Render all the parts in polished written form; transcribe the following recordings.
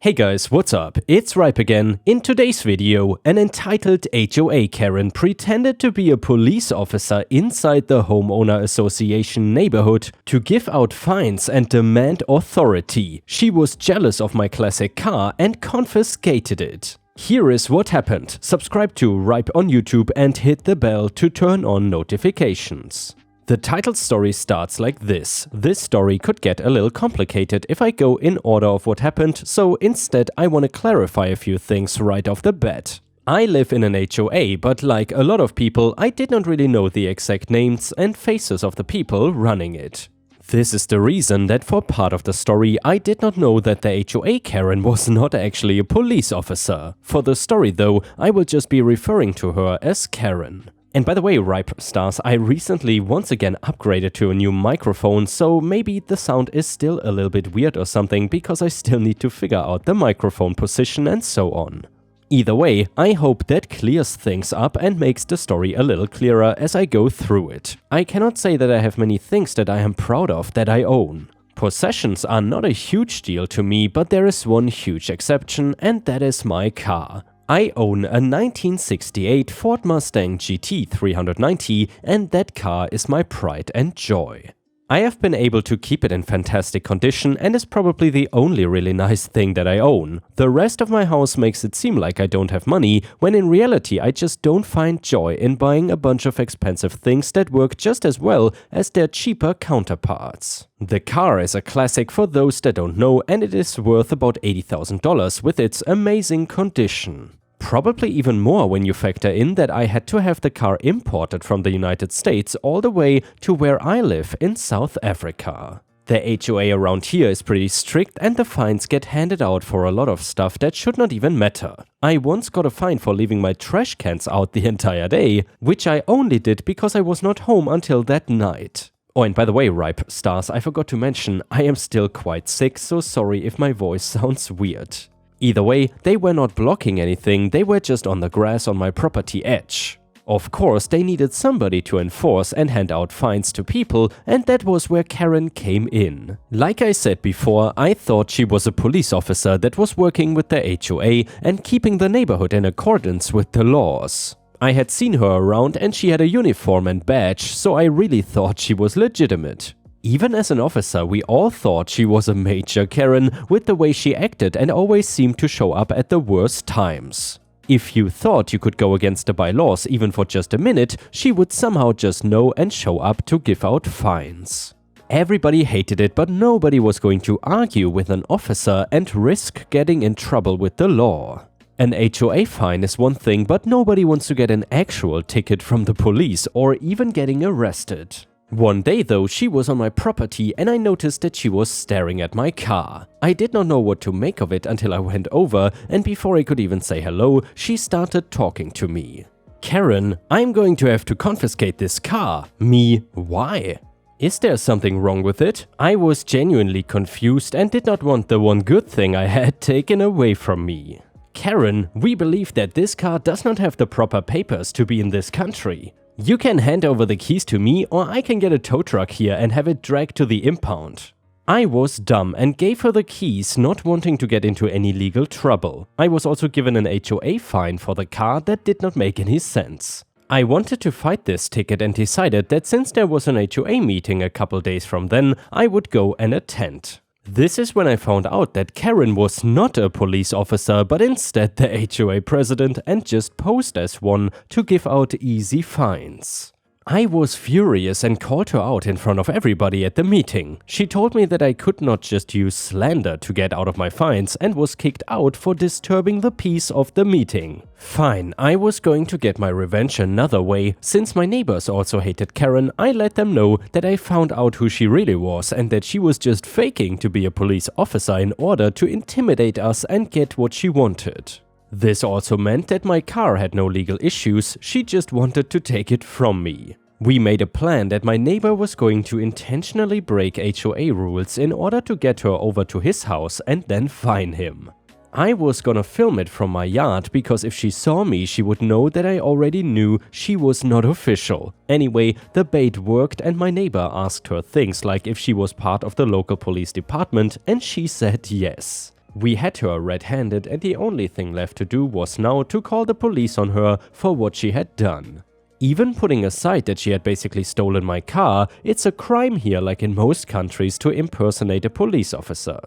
Hey guys, what's up? It's Ripe again. In today's video, an entitled HOA Karen pretended to be a police officer inside the homeowner association neighborhood to give out fines and demand authority. She was jealous of my classic car and confiscated it. Here is what happened. Subscribe to Ripe on YouTube and hit the bell to turn on notifications. The title story starts like this. This story could get a little complicated if I go in order of what happened, so instead I want to clarify a few things right off the bat. I live in an HOA, but like a lot of people, I did not really know the exact names and faces of the people running it. This is the reason that for part of the story I did not know that the HOA Karen was not actually a police officer. For the story though, I will just be referring to her as Karen. And by the way, Ripe Stars, I recently once again upgraded to a new microphone, so maybe the sound is still a little bit weird or something because I still need to figure out the microphone position and so on. Either way, I hope that clears things up and makes the story a little clearer as I go through it. I cannot say that I have many things that I am proud of that I own. Possessions are not a huge deal to me, but there is one huge exception, and that is my car. I own a 1968 Ford Mustang GT 390, and that car is my pride and joy. I have been able to keep it in fantastic condition and is probably the only really nice thing that I own. The rest of my house makes it seem like I don't have money, when in reality I just don't find joy in buying a bunch of expensive things that work just as well as their cheaper counterparts. The car is a classic for those that don't know, and it is worth about $80,000 with its amazing condition. Probably even more when you factor in that I had to have the car imported from the United States all the way to where I live in South Africa. The HOA around here is pretty strict and the fines get handed out for a lot of stuff that should not even matter. I once got a fine for leaving my trash cans out the entire day, which I only did because I was not home until that night. Oh, and by the way, Ripe Stars, I forgot to mention, I am still quite sick, so sorry if my voice sounds weird. Either way, they were not blocking anything, they were just on the grass on my property edge. Of course, they needed somebody to enforce and hand out fines to people, and that was where Karen came in. Like I said before, I thought she was a police officer that was working with the HOA and keeping the neighborhood in accordance with the laws. I had seen her around and she had a uniform and badge, so I really thought she was legitimate. Even as an officer, we all thought she was a major Karen with the way she acted and always seemed to show up at the worst times. If you thought you could go against the bylaws even for just a minute, she would somehow just know and show up to give out fines. Everybody hated it, but nobody was going to argue with an officer and risk getting in trouble with the law. An HOA fine is one thing, but nobody wants to get an actual ticket from the police or even getting arrested. One day though, she was on my property and I noticed that she was staring at my car. I did not know what to make of it until I went over, and before I could even say hello, she started talking to me. Karen, I'm going to have to confiscate this car. Me, why? Is there something wrong with it? I was genuinely confused and did not want the one good thing I had taken away from me. Karen, we believe that this car does not have the proper papers to be in this country. You can hand over the keys to me, or I can get a tow truck here and have it dragged to the impound. I was dumb and gave her the keys, not wanting to get into any legal trouble. I was also given an HOA fine for the car that did not make any sense. I wanted to fight this ticket and decided that since there was an HOA meeting a couple days from then, I would go and attend. This is when I found out that Karen was not a police officer, but instead the HOA president and just posed as one to give out easy fines. I was furious and called her out in front of everybody at the meeting. She told me that I could not just use slander to get out of my fines and was kicked out for disturbing the peace of the meeting. Fine, I was going to get my revenge another way. Since my neighbors also hated Karen, I let them know that I found out who she really was and that she was just faking to be a police officer in order to intimidate us and get what she wanted. This also meant that my car had no legal issues, she just wanted to take it from me. We made a plan that my neighbor was going to intentionally break HOA rules in order to get her over to his house and then fine him. I was gonna film it from my yard because if she saw me, she would know that I already knew she was not official. Anyway, the bait worked and my neighbor asked her things like if she was part of the local police department, and she said yes. We had her red-handed and the only thing left to do was now to call the police on her for what she had done. Even putting aside that she had basically stolen my car, it's a crime here like in most countries to impersonate a police officer.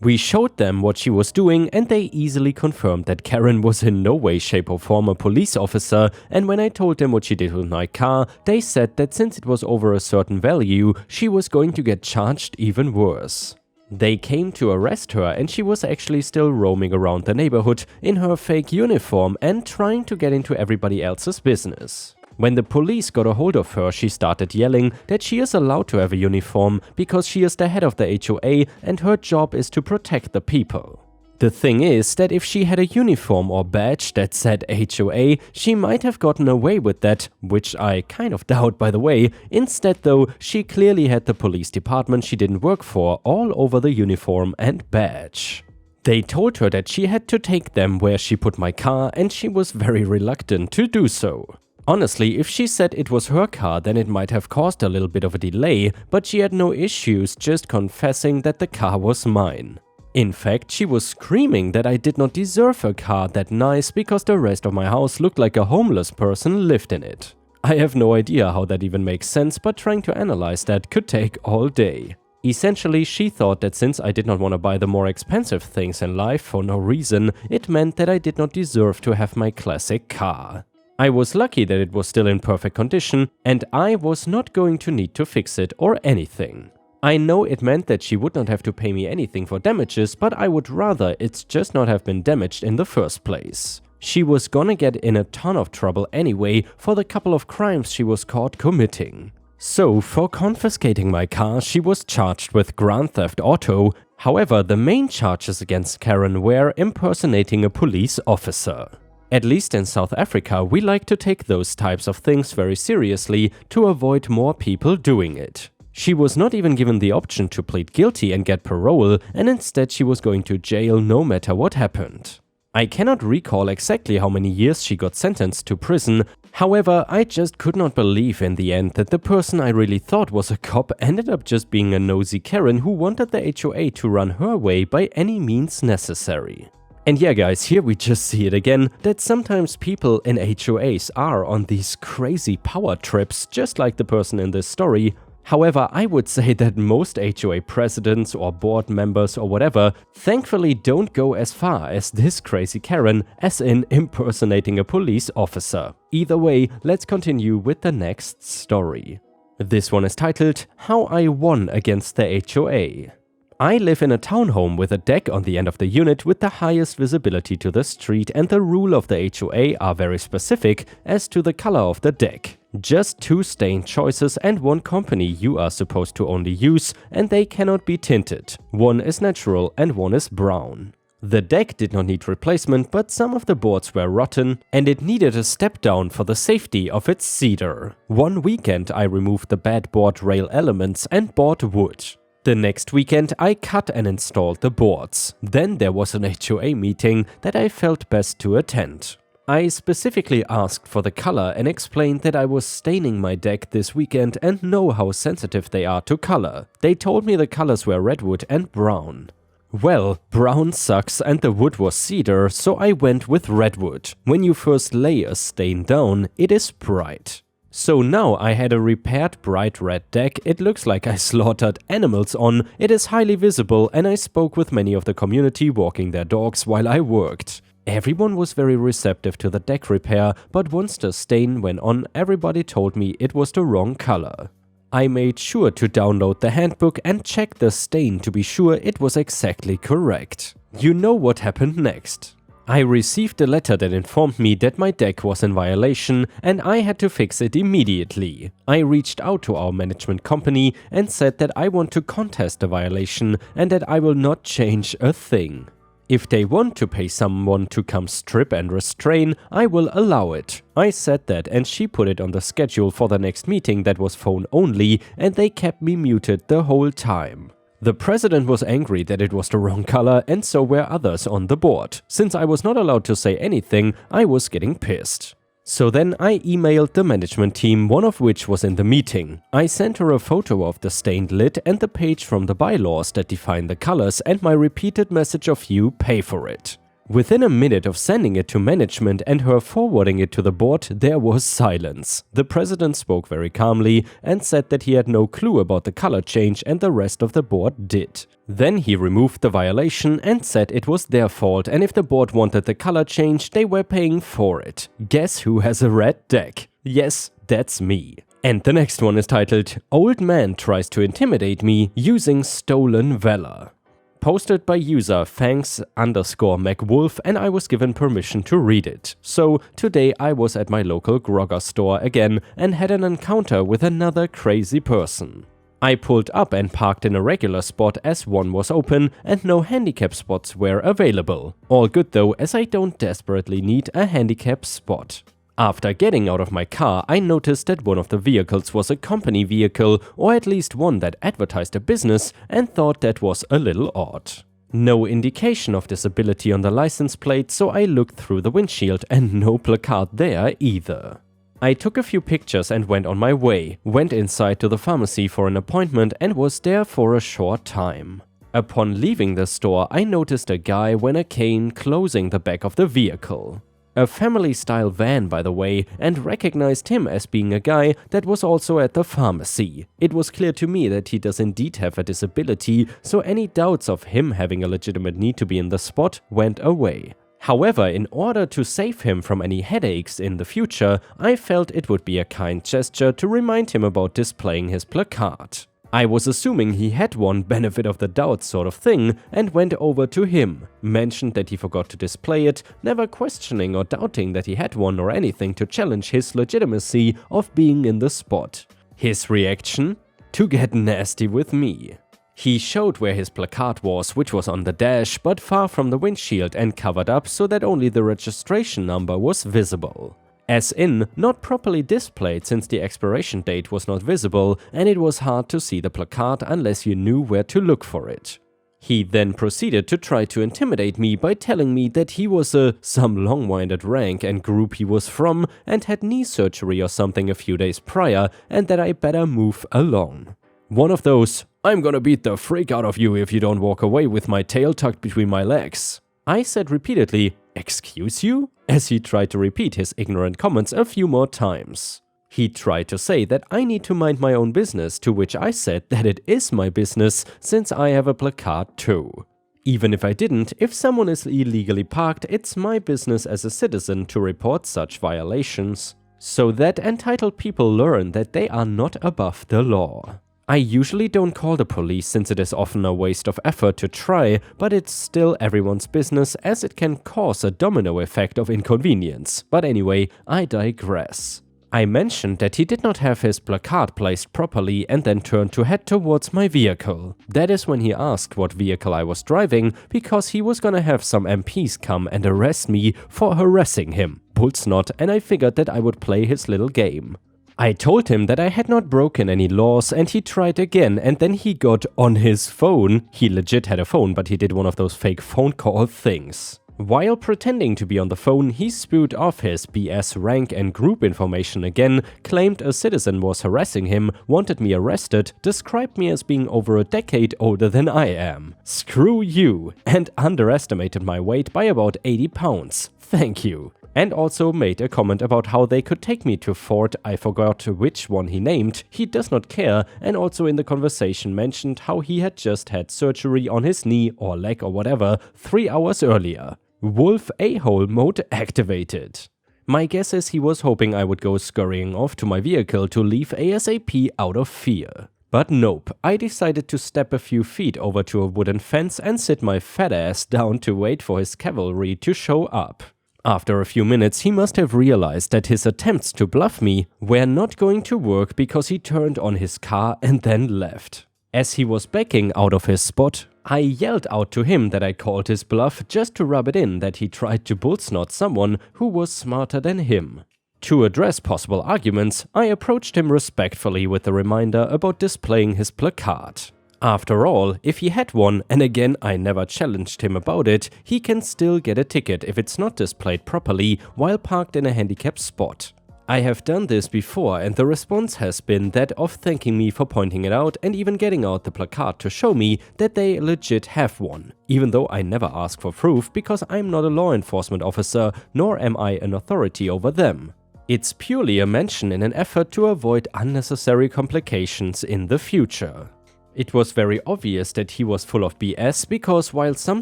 We showed them what she was doing and they easily confirmed that Karen was in no way, shape or form a police officer, and when I told them what she did with my car, they said that since it was over a certain value, she was going to get charged even worse. They came to arrest her and she was actually still roaming around the neighborhood in her fake uniform and trying to get into everybody else's business. When the police got a hold of her, she started yelling that she is allowed to have a uniform because she is the head of the HOA and her job is to protect the people. The thing is that if she had a uniform or badge that said HOA, she might have gotten away with that, which I kind of doubt by the way. Instead though, she clearly had the police department she didn't work for all over the uniform and badge. They told her that she had to take them where she put my car and she was very reluctant to do so. Honestly, if she said it was her car, then it might have caused a little bit of a delay, but she had no issues just confessing that the car was mine. In fact, she was screaming that I did not deserve a car that nice because the rest of my house looked like a homeless person lived in it. I have no idea how that even makes sense, but trying to analyze that could take all day. Essentially, she thought that since I did not want to buy the more expensive things in life for no reason, it meant that I did not deserve to have my classic car. I was lucky that it was still in perfect condition and I was not going to need to fix it or anything. I know it meant that she would not have to pay me anything for damages, but I would rather it's just not have been damaged in the first place. She was gonna get in a ton of trouble anyway for the couple of crimes she was caught committing. So, for confiscating my car, she was charged with Grand Theft Auto. However, the main charges against Karen were impersonating a police officer. At least in South Africa, we like to take those types of things very seriously to avoid more people doing it. She was not even given the option to plead guilty and get parole, and instead she was going to jail no matter what happened. I cannot recall exactly how many years she got sentenced to prison, however, I just could not believe in the end that the person I really thought was a cop ended up just being a nosy Karen who wanted the HOA to run her way by any means necessary. And yeah guys, here we just see it again, that sometimes people in HOAs are on these crazy power trips, just like the person in this story. However, I would say that most HOA presidents or board members or whatever thankfully don't go as far as this crazy Karen, as in impersonating a police officer. Either way, let's continue with the next story. This one is titled, How I Won Against the HOA. I live in a townhome with a deck on the end of the unit with the highest visibility to the street, and the rule of the HOA are very specific as to the color of the deck. Just 2 stain choices and 1 company you are supposed to only use, and they cannot be tinted. 1 is natural and 1 is brown. The deck did not need replacement, but some of the boards were rotten and it needed a step down for the safety of its cedar. One weekend I removed the bad board rail elements and bought wood. The next weekend I cut and installed the boards. Then there was an HOA meeting that I felt best to attend. I specifically asked for the color and explained that I was staining my deck this weekend and know how sensitive they are to color. They told me the colors were redwood and brown. Well, brown sucks and the wood was cedar, so I went with redwood. When you first lay a stain down, it is bright. So now I had a repaired bright red deck. It looks like I slaughtered animals on, it is highly visible, and I spoke with many of the community walking their dogs while I worked. Everyone was very receptive to the deck repair, but once the stain went on, everybody told me it was the wrong color. I made sure to download the handbook and check the stain to be sure it was exactly correct. You know what happened next. I received a letter that informed me that my deck was in violation and I had to fix it immediately. I reached out to our management company and said that I want to contest the violation and that I will not change a thing. If they want to pay someone to come strip and restrain, I will allow it. I said that and she put it on the schedule for the next meeting that was phone only, and they kept me muted the whole time. The president was angry that it was the wrong color, and so were others on the board. Since I was not allowed to say anything, I was getting pissed. So then I emailed the management team, one of which was in the meeting. I sent her a photo of the stained lid and the page from the bylaws that define the colors and my repeated message of "you pay for it." Within a minute of sending it to management and her forwarding it to the board, there was silence. The president spoke very calmly and said that he had no clue about the color change and the rest of the board did. Then he removed the violation and said it was their fault, and if the board wanted the color change, they were paying for it. Guess who has a red deck? Yes, that's me. And the next one is titled, "Old Man Tries to Intimidate Me Using Stolen Valor." Posted by user fangs_McWolf, and I was given permission to read it. So today I was at my local grogger store again and had an encounter with another crazy person. I pulled up and parked in a regular spot as one was open and no handicap spots were available. All good though, as I don't desperately need a handicap spot. After getting out of my car, I noticed that one of the vehicles was a company vehicle, or at least one that advertised a business, and thought that was a little odd. No indication of disability on the license plate, so I looked through the windshield and no placard there either. I took a few pictures and went on my way, went inside to the pharmacy for an appointment and was there for a short time. Upon leaving the store, I noticed a guy with a cane closing the back of the vehicle. A family-style van, by the way, and recognized him as being a guy that was also at the pharmacy. It was clear to me that he does indeed have a disability, so any doubts of him having a legitimate need to be in the spot went away. However, in order to save him from any headaches in the future, I felt it would be a kind gesture to remind him about displaying his placard. I was assuming he had one, benefit of the doubt sort of thing, and went over to him, mentioned that he forgot to display it, never questioning or doubting that he had one or anything to challenge his legitimacy of being in the spot. His reaction? To get nasty with me. He showed where his placard was, which was on the dash, but far from the windshield and covered up so that only the registration number was visible. As in, not properly displayed since the expiration date was not visible and it was hard to see the placard unless you knew where to look for it. He then proceeded to try to intimidate me by telling me that he was some long-winded rank and group he was from and had knee surgery or something a few days prior and that I better move along. One of those, "I'm gonna beat the freak out of you if you don't walk away with my tail tucked between my legs." I said repeatedly, "Excuse you?" as he tried to repeat his ignorant comments a few more times. He tried to say that I need to mind my own business, to which I said that it is my business since I have a placard too. Even if I didn't, if someone is illegally parked, it's my business as a citizen to report such violations, so that entitled people learn that they are not above the law. I usually don't call the police since it is often a waste of effort to try, but it's still everyone's business as it can cause a domino effect of inconvenience. But anyway, I digress. I mentioned that he did not have his placard placed properly and then turned to head towards my vehicle. That is when he asked what vehicle I was driving, because he was gonna have some MPs come and arrest me for harassing him. Bullsnot, and I figured that I would play his little game. I told him that I had not broken any laws and he tried again and then he got on his phone. He legit had a phone, but he did one of those fake phone call things. While pretending to be on the phone, he spewed off his BS rank and group information again, claimed a citizen was harassing him, wanted me arrested, described me as being over a decade older than I am. Screw you! And underestimated my weight by about 80 pounds. Thank you. And also made a comment about how they could take me to Ford, I forgot which one he named, he does not care, and also in the conversation mentioned how he had just had surgery on his knee or leg or whatever 3 hours earlier. Wolf a-hole mode activated. My guess is he was hoping I would go scurrying off to my vehicle to leave ASAP out of fear. But nope, I decided to step a few feet over to a wooden fence and sit my fat ass down to wait for his cavalry to show up. After a few minutes, he must have realized that his attempts to bluff me were not going to work because he turned on his car and then left. As he was backing out of his spot, I yelled out to him that I called his bluff just to rub it in that he tried to bullsnot someone who was smarter than him. To address possible arguments, I approached him respectfully with a reminder about displaying his placard. After all, if he had one, and again I never challenged him about it, he can still get a ticket if it's not displayed properly while parked in a handicapped spot. I have done this before and the response has been that of thanking me for pointing it out and even getting out the placard to show me that they legit have one, even though I never ask for proof because I'm not a law enforcement officer nor am I an authority over them. It's purely a mention in an effort to avoid unnecessary complications in the future. It was very obvious that he was full of BS because while some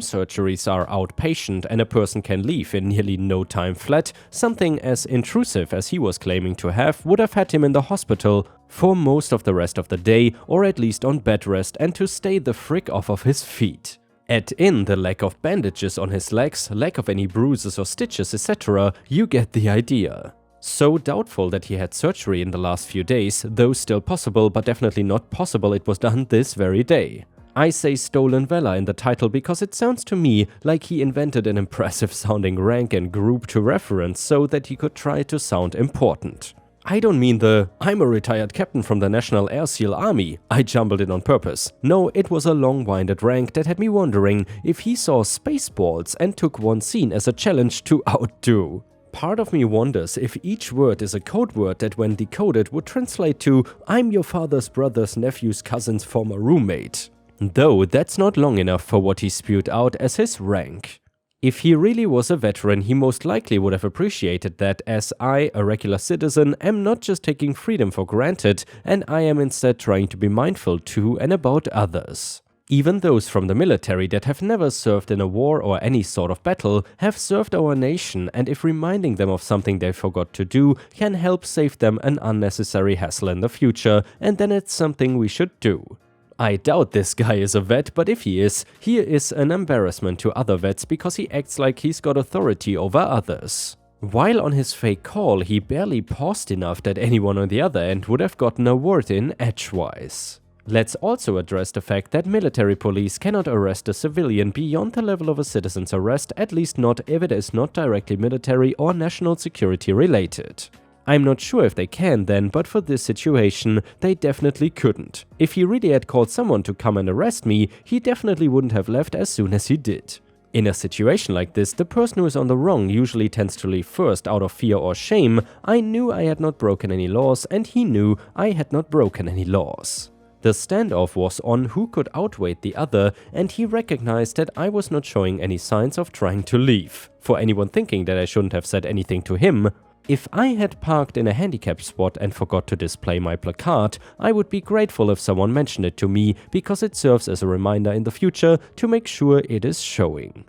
surgeries are outpatient and a person can leave in nearly no time flat, something as intrusive as he was claiming to have would have had him in the hospital for most of the rest of the day, or at least on bed rest, and to stay the frick off of his feet. Add in the lack of bandages on his legs, lack of any bruises or stitches, etc., you get the idea. So doubtful that he had surgery in the last few days, though still possible, but definitely not possible it was done this very day. I say stolen valor in the title because it sounds to me like he invented an impressive sounding rank and group to reference so that he could try to sound important. I don't mean the "I'm a retired captain from the National Air Seal Army, I jumbled it on purpose." No, it was a long-winded rank that had me wondering if he saw Spaceballs and took one scene as a challenge to outdo. Part of me wonders if each word is a code word that when decoded would translate to "I'm your father's brother's nephew's cousin's former roommate." Though that's not long enough for what he spewed out as his rank. If he really was a veteran, he most likely would have appreciated that, as I, a regular citizen, am not just taking freedom for granted, and I am instead trying to be mindful to and about others. Even those from the military that have never served in a war or any sort of battle have served our nation, and if reminding them of something they forgot to do can help save them an unnecessary hassle in the future, and then it's something we should do. I doubt this guy is a vet, but if he is an embarrassment to other vets because he acts like he's got authority over others. While on his fake call, he barely paused enough that anyone on the other end would have gotten a word in edgewise. Let's also address the fact that military police cannot arrest a civilian beyond the level of a citizen's arrest, at least not if it is not directly military or national security related. I'm not sure if they can then, but for this situation, they definitely couldn't. If he really had called someone to come and arrest me, he definitely wouldn't have left as soon as he did. In a situation like this, the person who is on the wrong usually tends to leave first out of fear or shame. I knew I had not broken any laws, and he knew I had not broken any laws. The standoff was on who could outweigh the other, and he recognized that I was not showing any signs of trying to leave. For anyone thinking that I shouldn't have said anything to him, if I had parked in a handicapped spot and forgot to display my placard, I would be grateful if someone mentioned it to me, because it serves as a reminder in the future to make sure it is showing.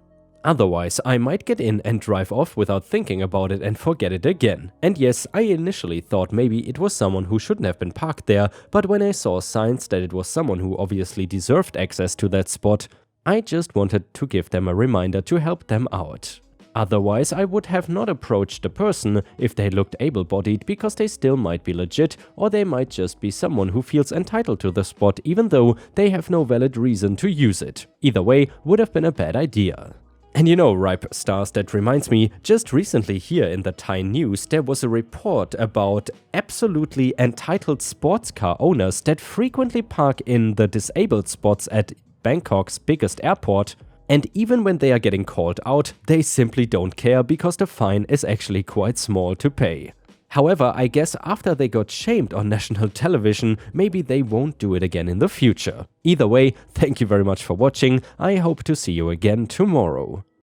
Otherwise, I might get in and drive off without thinking about it and forget it again. And yes, I initially thought maybe it was someone who shouldn't have been parked there, but when I saw signs that it was someone who obviously deserved access to that spot, I just wanted to give them a reminder to help them out. Otherwise, I would have not approached the person if they looked able-bodied, because they still might be legit, or they might just be someone who feels entitled to the spot even though they have no valid reason to use it. Either way, would have been a bad idea. And you know, Ripe Stars, that reminds me, just recently here in the Thai news there was a report about absolutely entitled sports car owners that frequently park in the disabled spots at Bangkok's biggest airport, and even when they are getting called out, they simply don't care because the fine is actually quite small to pay. However, I guess after they got shamed on national television, maybe they won't do it again in the future. Either way, thank you very much for watching. I hope to see you again tomorrow.